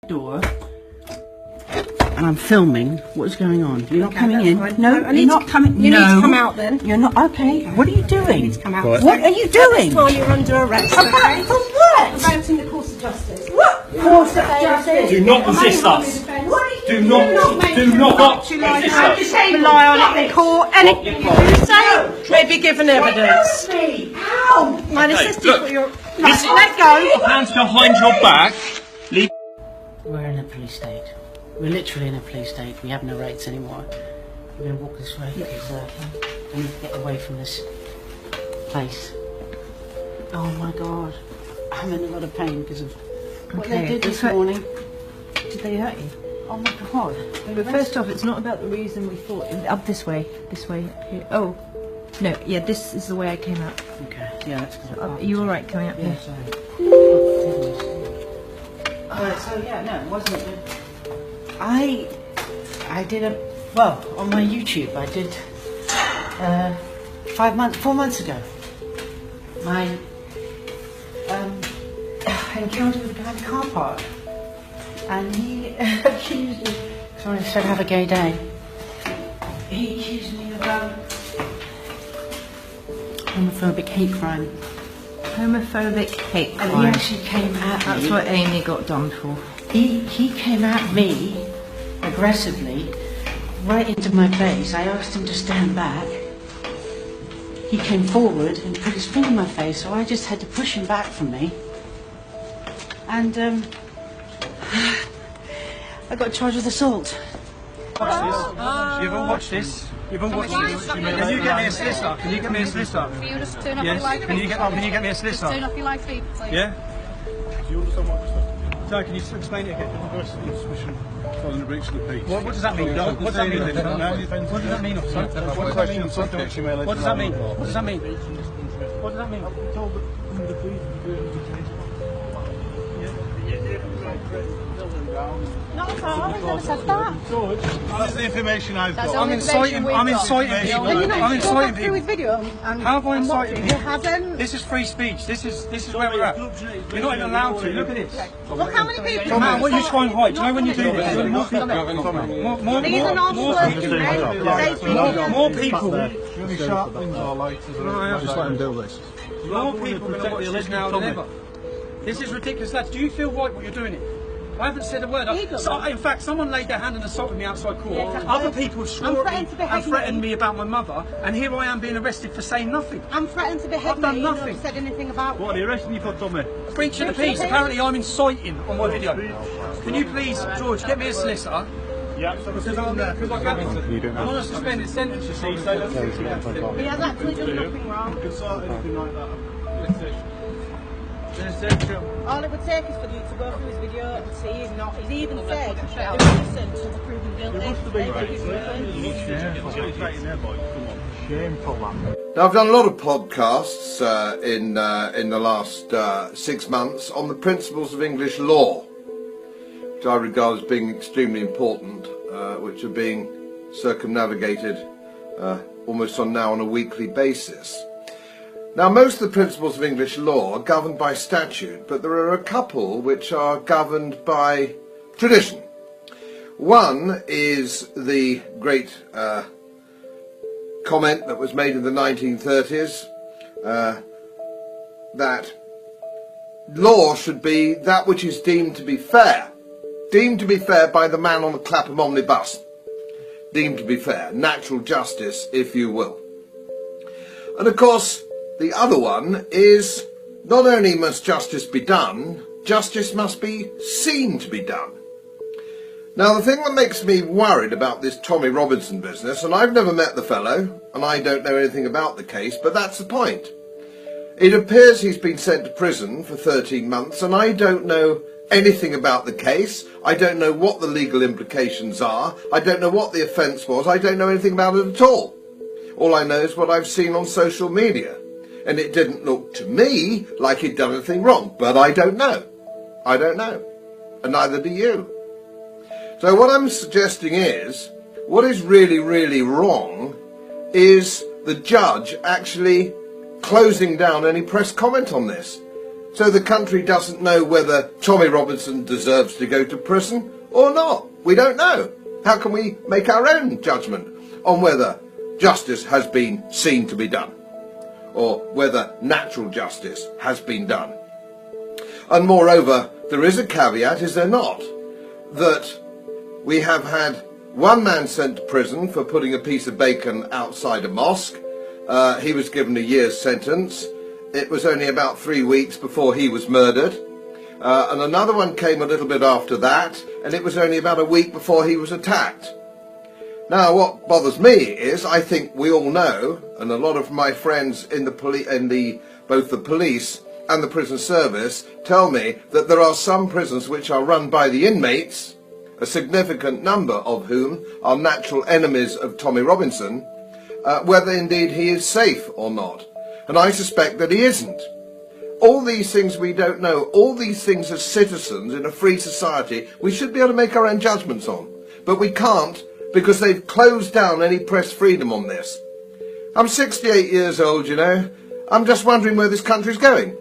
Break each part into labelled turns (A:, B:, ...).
A: door and I'm filming. What's going on? You're not coming in.
B: Fine.
A: No, you're not coming.
B: You need to come out then.
A: You're not. Okay. What are you doing?
B: You need to come out.
A: What are you doing?
B: Well, you're under arrest.
A: About for what?
B: About in the course of justice.
A: What course of justice?
C: Do not resist us. Do not resist us.
B: Rely on it in court. Anything you say may be given evidence.
A: Ow!
B: My assistant,
C: look.
B: you're... Right, let go.
C: Hands behind your back. Leave.
A: We're in a police state. We're literally in a police state. We have no rights anymore. We're going to walk this way because I need to get away from this place. Oh my God. I'm in a lot of pain because of what they did this morning.
D: Did they hurt you?
A: Oh my God.
D: But first off, it's not about the reason we thought. Up this way. Here. Oh, no. Yeah, this is the way I came out.
A: Okay, yeah, that's good.
D: Are you all right coming up
A: Yeah,
D: here?
A: sorry. So yeah, no, it wasn't good. I did on my YouTube, I did 4 months ago. My encounter with a guy in the car park, and he accused me. Sorry, I said have a gay day. He accused me of homophobic hate crime.
D: Homophobic hate crime.
A: And he actually came at me.
D: That's what Amy got done for.
A: He came at me aggressively, right into my face. I asked him to stand back. He came forward and put his finger in my face, so I just had to push him back from me. And I got charged with assault.
C: You haven't watched this. You haven't watched this. Can you get me a solicitor? Can you get me a solicitor?
E: Can you just turn off
C: Yes.
E: your live
C: Can you get me a
E: Just
C: solicitor?
E: turn off your live feed, please.
C: Yeah.
F: Do you understand what this
C: So can you explain it again?
F: Suspicion following the breach of the peace.
C: What does that mean? What does that mean? What does that mean, officer? What does that mean? What does that mean? What does that mean? What does that mean?
F: I'm told that some of the police are doing
E: Not at all, I've never said that.
F: That's the information I've got.
C: I'm inciting people. I'm inciting
E: Through his
C: people.
E: video and
C: How have I incited
E: you
C: people?
E: hadn't.
C: This is free speech. This is where we're at. You're not even allowed to. Look at this.
E: Look how many people.
C: Man, what you try and hide? Do you know when you do this?
E: These are not working men.
C: More people.
F: Really sharp things are lights.
C: Just let
F: them do this.
C: More people protect the election now than ever. This is ridiculous, lads. Do you feel right what you're doing it? I haven't said a word. In fact, someone laid their hand and assaulted me outside court.
E: Yeah,
C: Other people swore at me and threatened
E: me.
C: me about my mother, and here I am being arrested for saying nothing.
E: I'm threatened to behead
C: I've done
E: me.
C: nothing.
E: You haven't said anything about
F: What are they arresting you for, Tommy?
C: Breach of the peace. Apparently, I'm inciting on my video. Can you please, George, get me a solicitor?
F: Yeah,
C: Because I'm on a suspended sentence, you see. So
E: He has actually done nothing wrong.
F: can sort anything like that.
E: All it would take is for you to go through his video and see he's not. He's even said he's innocent until the proven guilty.
G: Now, I've done a lot of podcasts in the last 6 months on the principles of English law, which I regard as being extremely important, which are being circumnavigated almost now on a weekly basis. Now, most of the principles of English law are governed by statute, but there are a couple which are governed by tradition. One is the great comment that was made in the 1930s that law should be that which is deemed to be fair by the man on the Clapham omnibus. Deemed to be fair, natural justice, if you will. And of course, the other one is not only must justice be done, justice must be seen to be done. Now, the thing that makes me worried about this Tommy Robinson business, and I've never met the fellow, and I don't know anything about the case, but that's the point. It appears he's been sent to prison for 13 months, and I don't know anything about the case. I don't know what the legal implications are. I don't know what the offence was. I don't know anything about it at all. All I know is what I've seen on social media. And it didn't look to me like he'd done anything wrong, but I don't know. I don't know. And neither do you. So what I'm suggesting is, what is really, really wrong is the judge actually closing down any press comment on this. So the country doesn't know whether Tommy Robinson deserves to go to prison or not. We don't know. How can we make our own judgment on whether justice has been seen to be done, or whether natural justice has been done? And moreover, there is a caveat, is there not, that we have had one man sent to prison for putting a piece of bacon outside a mosque. He was given a year's sentence. It was only about 3 weeks before he was murdered. And another one came a little bit after that, and it was only about a week before he was attacked. Now, what bothers me is, I think we all know, and a lot of my friends in both the police and the prison service tell me, that there are some prisons which are run by the inmates, a significant number of whom are natural enemies of Tommy Robinson, whether indeed he is safe or not. And I suspect that he isn't. All these things we don't know, all these things as citizens in a free society, we should be able to make our own judgments on. But we can't, because they've closed down any press freedom on this. I'm 68 years old, you know. I'm just wondering where this country's going.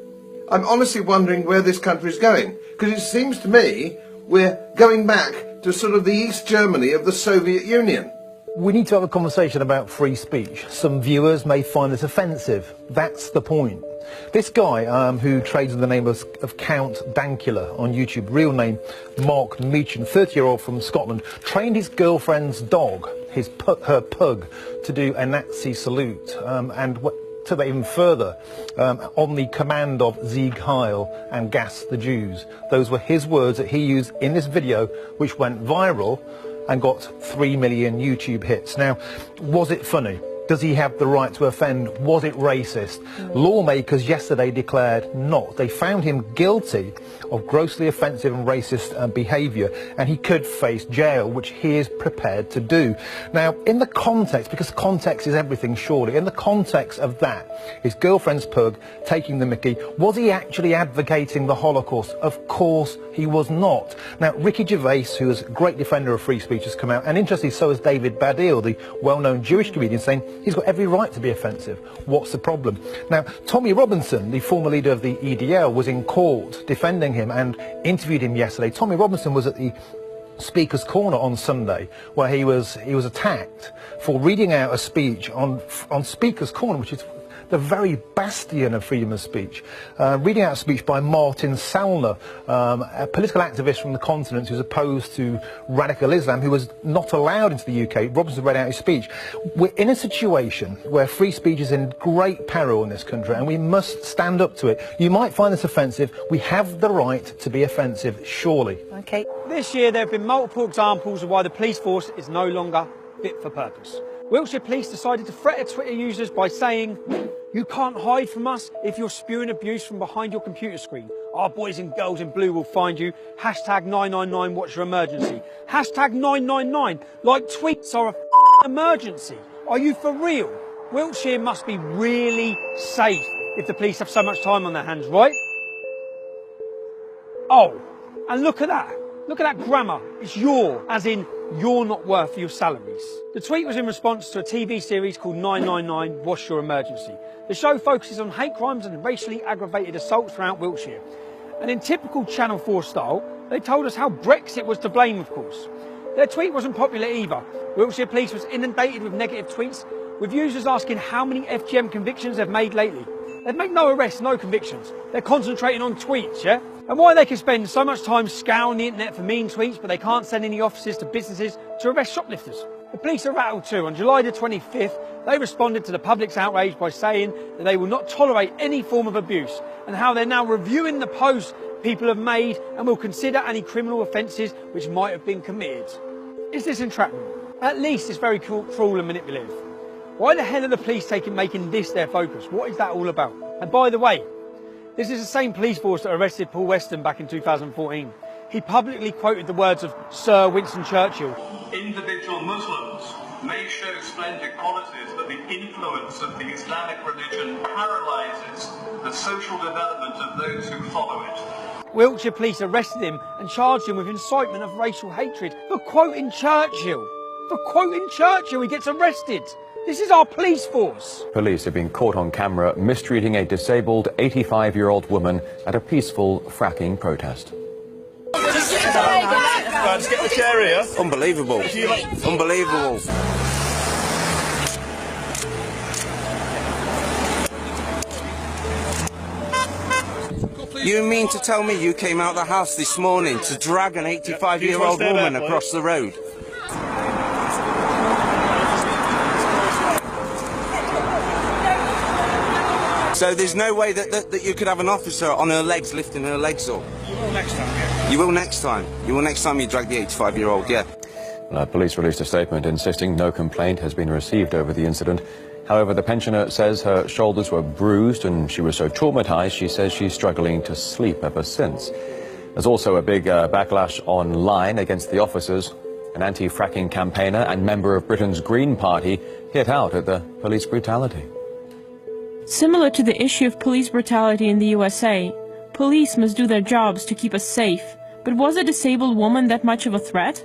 G: I'm honestly wondering where this country's going. Because it seems to me we're going back to sort of the East Germany of the Soviet Union.
H: We need to have a conversation about free speech. Some viewers may find this offensive. That's the point. This guy who trades in the name of Count Dankula on YouTube, real name Mark Meechan, 30-year-old from Scotland, trained his girlfriend's dog, her pug, to do a Nazi salute, and took that even further, on the command of Sieg Heil and Gas the Jews. Those were his words that he used in this video, which went viral and got 3 million YouTube hits. Now, was it funny? Does he have the right to offend? Was it racist? Lawmakers yesterday declared not. They found him guilty of grossly offensive and racist behaviour, and he could face jail, which he is prepared to do. Now, in the context, because context is everything surely, in the context of that, his girlfriend's pug taking the mickey, was he actually advocating the Holocaust? Of course he was not. Now, Ricky Gervais, who is a great defender of free speech, has come out, and interestingly so has David Baddiel, the well-known Jewish comedian, saying he's got every right to be offensive. What's the problem? Now, Tommy Robinson, the former leader of the EDL, was in court defending him and interviewed him yesterday. Tommy Robinson was at the Speaker's Corner on Sunday, where he was attacked for reading out a speech on Speaker's Corner, which is the very bastion of freedom of speech, reading out a speech by Martin Salner, a political activist from the continent who's opposed to radical Islam, who was not allowed into the UK. Robinson read out his speech. We're in a situation where free speech is in great peril in this country, and we must stand up to it. You might find this offensive. We have the right to be offensive, surely.
D: Okay.
C: This year there have been multiple examples of why the police force is no longer fit for purpose. Wiltshire Police decided to threaten Twitter users by saying, "You can't hide from us if you're spewing abuse from behind your computer screen. Our boys and girls in blue will find you. Hashtag 999 watch your emergency. Hashtag 999 like tweets are a emergency. Are you for real? Wiltshire must be really safe if the police have so much time on their hands, right? Oh, and look at that. Look at that grammar. It's your, as in you're not worth your salaries." The tweet was in response to a TV series called 999 Wash Your Emergency. The show focuses on hate crimes and racially aggravated assaults throughout Wiltshire. And in typical Channel 4 style, they told us how Brexit was to blame, of course. Their tweet wasn't popular either. Wiltshire Police was inundated with negative tweets, with users asking how many FGM convictions they've made lately. They've made no arrests, no convictions. They're concentrating on tweets, yeah? And why they can spend so much time scouring the internet for mean tweets, but they can't send any officers to businesses to arrest shoplifters. The police are rattled too. On July the 25th, they responded to the public's outrage by saying that they will not tolerate any form of abuse, and how they're now reviewing the posts people have made and will consider any criminal offences which might have been committed. Is this entrapment? At least it's very cruel and manipulative. Why the hell are the police making this their focus? What is that all about? And by the way, this is the same police force that arrested Paul Weston back in 2014. He publicly quoted the words of Sir Winston Churchill.
I: "Individual Muslims may show splendid qualities, but the influence of the Islamic religion paralyses the social development of those who follow it."
C: Wiltshire Police arrested him and charged him with incitement of racial hatred for quoting Churchill. For quoting Churchill, he gets arrested. This is our police force.
J: Police have been caught on camera mistreating a disabled 85-year-old woman at a peaceful fracking protest.
F: Just get the chair here.
K: Unbelievable. Unbelievable. You mean to tell me you came out of the house this morning to drag an 85-year-old woman across the road? So there's no way that you could have an officer on her legs, lifting her legs up?
F: You will next time, yeah.
K: You will next time? You will next time you drag the 85-year-old, yeah.
J: Police released a statement insisting no complaint has been received over the incident. However, the pensioner says her shoulders were bruised and she was so traumatized she says she's struggling to sleep ever since. There's also a big backlash online against the officers. An anti-fracking campaigner and member of Britain's Green Party hit out at the police brutality.
L: Similar to the issue of police brutality in the USA, police must do their jobs to keep us safe. But was a disabled woman that much of a threat?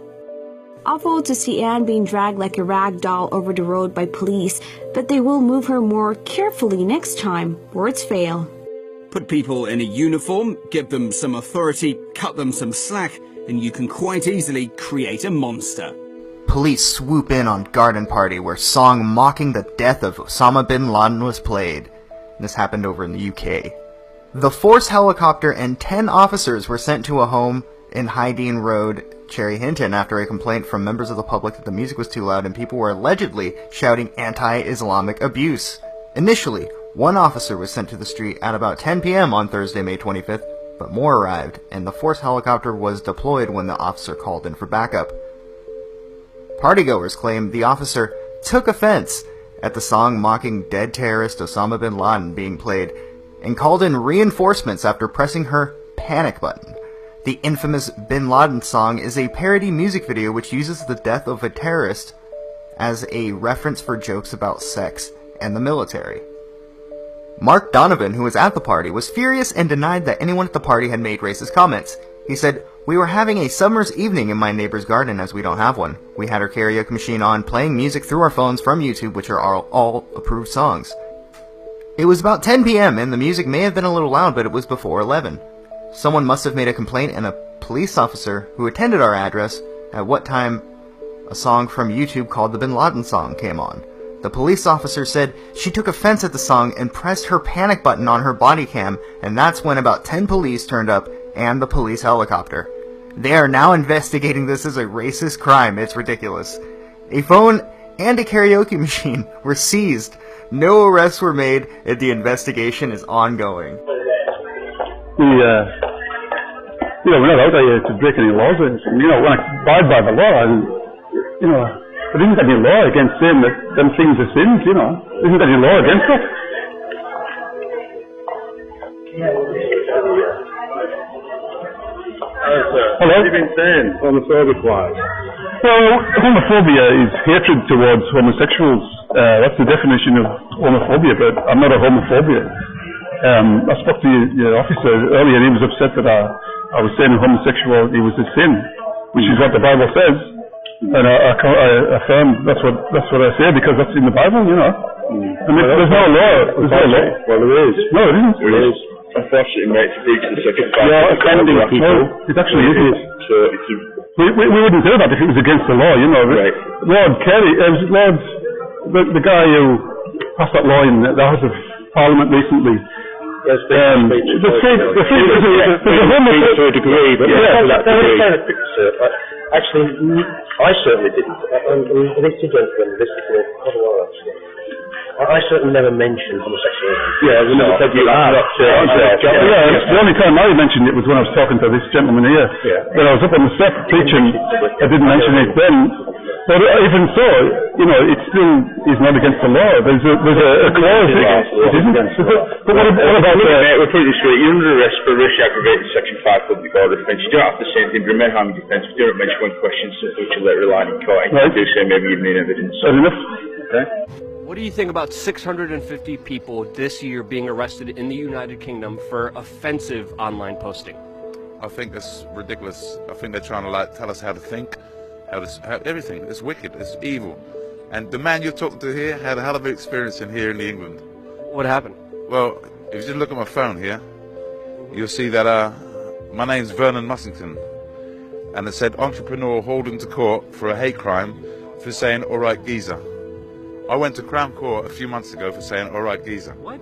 M: Awful to see Anne being dragged like a rag doll over the road by police, but they will move her more carefully next time. Words fail.
N: Put people in a uniform, give them some authority, cut them some slack, and you can quite easily create a monster.
O: Police swoop in on garden party where song mocking the death of Osama bin Laden was played. This happened over in the UK. The Force helicopter and 10 officers were sent to a home in Hydean Road, Cherry Hinton, after a complaint from members of the public that the music was too loud and people were allegedly shouting anti-Islamic abuse. Initially, one officer was sent to the street at about 10 p.m. on Thursday, May 25th, but more arrived, and the Force helicopter was deployed when the officer called in for backup. Partygoers claim the officer took offense at the song mocking dead terrorist Osama bin Laden being played and called in reinforcements after pressing her panic button. The infamous Bin Laden song is a parody music video which uses the death of a terrorist as a reference for jokes about sex and the military. Mark Donovan, who was at the party, was furious and denied that anyone at the party had made racist comments. He said, "We were having a summer's evening in my neighbor's garden as we don't have one. We had our karaoke machine on, playing music through our phones from YouTube, which are all approved songs. It was about 10 p.m. and the music may have been a little loud, but it was before 11. Someone must have made a complaint and a police officer who attended our address at what time a song from YouTube called the Bin Laden song came on. The police officer said she took offense at the song and pressed her panic button on her body cam, and that's when about 10 police turned up and the police helicopter. They are now investigating this as a racist crime. It's ridiculous. A phone and a karaoke machine were seized. No arrests were made, and the investigation is ongoing."
P: We're not out there to break any laws or anything. We abide by the law, and, there isn't any law against saying that them things are sins, There isn't any law against that.
F: Hello? What have you been saying, homophobic-wise?
P: Well, homophobia is hatred towards homosexuals. That's the definition of homophobia, but I'm not a homophobia. I spoke to your officer earlier, and he was upset that I was saying homosexuality was a sin, which is what the Bible says, and I affirm that's what I say because that's in the Bible, And there's no law. There's no law.
F: Well, there is.
P: No, it isn't.
F: There is. Unfortunately, mate, to breach the second part.
P: You're offending people. It actually isn't.
F: So it's
P: we wouldn't do that if it was against the law,
F: Right.
P: Lord Kerry, the guy who passed that law in the House of Parliament recently.
F: There's a
P: to a degree, but
Q: actually, I certainly didn't. And this gentleman, this is quite a while actually. I certainly never mentioned homosexuality.
P: Yeah, we never said you are. The only time I mentioned it was when I was talking to this gentleman here. Yeah. When I was up on the step preaching, I didn't mention it then. But even so, it still is not against the law. There's a clause. It isn't. But what about
F: we're pretty straight. You're under arrest for racially aggravated Section 5 public order offence. You don't have to say anything. Remain harming defence. If you don't mention one question, simply to let rely in court. If you do say maybe you need evidence.
P: Fair enough.
F: Okay.
R: What do you think about 650 people this year being arrested in the United Kingdom for offensive online posting?
S: I think that's ridiculous. I think they're trying to tell us how to think, how everything. It's wicked. It's evil. And the man you're talking to here had a hell of an experience here in England.
R: What happened?
S: Well, if you just look at my phone here, you'll see that my name's Vernon Mussington. And it said entrepreneur hauled into court for a hate crime for saying all right geezer. I went to Crown Court a few months ago for saying all right geezer.
R: What?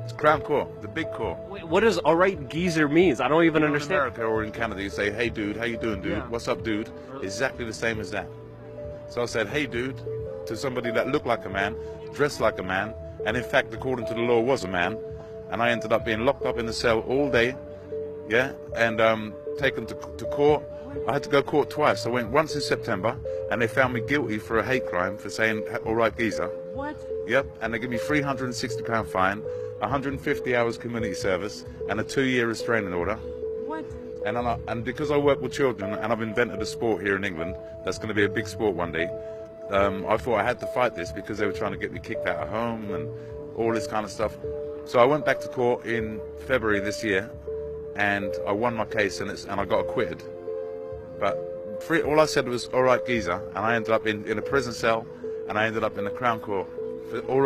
S: It's Crown Court, the big court.
R: Wait, what does all right geezer means? I don't even understand.
S: In America or in Canada, you say, hey dude, how you doing, dude?
R: Yeah.
S: What's up, dude? Exactly the same as that. So I said, hey dude, to somebody that looked like a man, dressed like a man, and in fact, according to the law, was a man. And I ended up being locked up in the cell all day, yeah, and taken to court. I had to go to court twice. I went once in September, and they found me guilty for a hate crime for saying all right geezer.
R: What?
S: Yep, and they give me £360 fine, 150 hours community service, and a 2-year restraining order.
R: What?
S: And because I work with children, and I've invented a sport here in England that's going to be a big sport one day, I thought I had to fight this because they were trying to get me kicked out of home and all this kind of stuff. So I went back to court in February this year, and I won my case, and I got acquitted. But all I said was all right geezer, and I ended up in a prison cell, and I ended up in the Crown Court. For all right